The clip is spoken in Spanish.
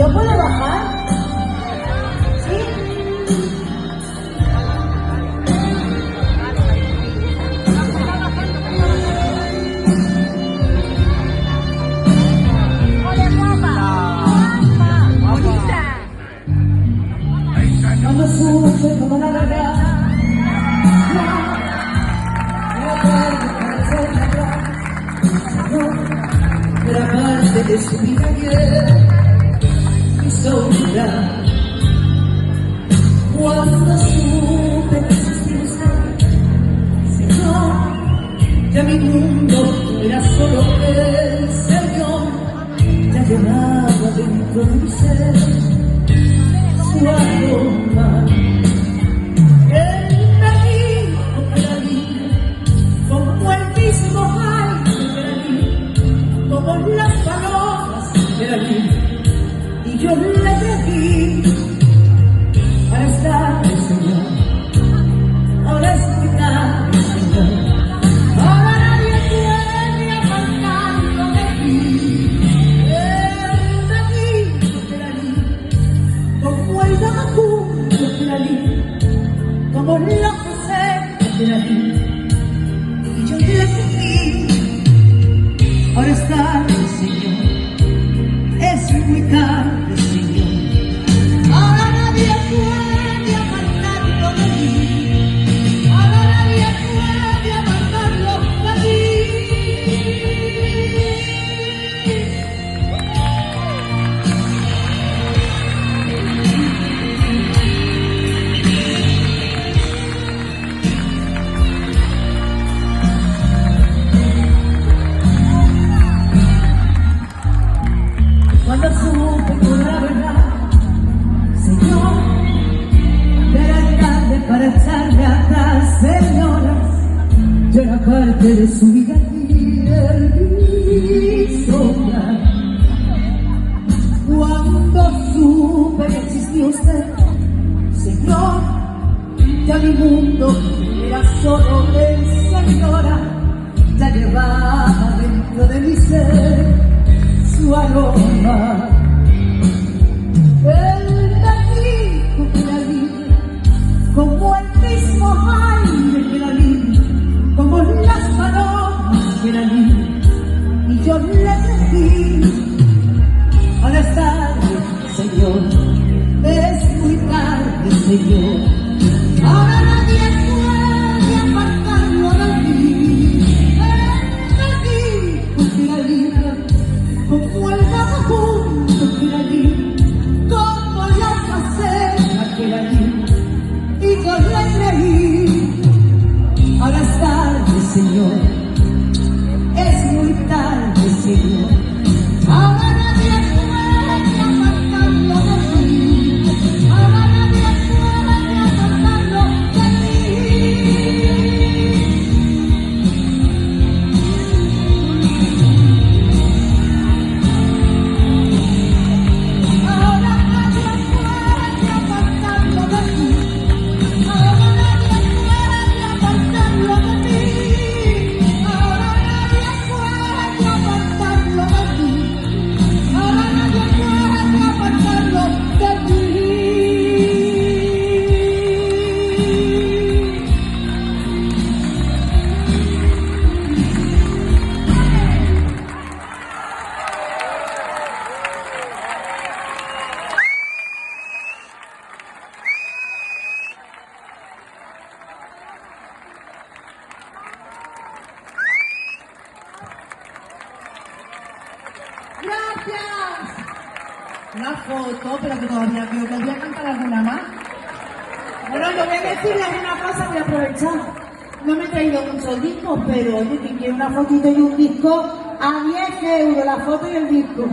¿Yo puedo bajar? ¿Sí? Cuando supe como la verdad, era parte de su vida ayer, mi soledad. Cuando supe que existía usted, Señor, ya mi mundo era solo el Señor, ya llevaba dentro de mi ser su aroma. Él me dijo que era libre, como el mismo aire que era libre, como las palomas que era libre, y yo le pedí para estar el Señor. Ahora es muy tarde, Señor. Ahora nadie puede apartarlo de ti. Él me dijo que era libre, como el vagabundo que era libre, como la José que era libre, y yo le pedí. Ahora es tarde, Señor. Es muy tarde, Señor. Ahora nadie puede apartarlo de mí. Ahora nadie puede apartarlo de mí. Cuando supe toda la verdad, Señor, ya era tarde para echarme atrás, señoras. Yo era parte de su vida y mi sombra. Cuando supe que existía usted, Señor, ya mi mundo era solo el Señora, ya llevaba dentro de mi ser su aroma. Él me dijo que era libre, como el mismo aire que era libre, como las palomas que era libre, y yo le pedí. Ahora es tarde, Señor, es muy tarde, Señor. Ahora nadie puede apartarlo de mí. Él me dijo que era libre, como el vagabundo que era libre, como la casera que era libre, y yo le creí. Ahora es tarde, Señor, es muy tarde, Señor. Ahora nadie puede apartarlo de mí. Ahora nadie puede apartarlo de mí. Ahora nadie puede apartarlo de mí. Ahora nadie puede apartarlo de mí. Ahora nadie puede apartarlo de mí. Ahora nadie puede apartarlo de mí. ¡Gracias! Una foto, pero que todavía creo que voy a cantar alguna más. Bueno, yo voy a decirles una cosa, voy a aprovechar. No me he traído muchos discos, pero oye, que quiero una fotito y un disco a 10 euros, la foto y el disco.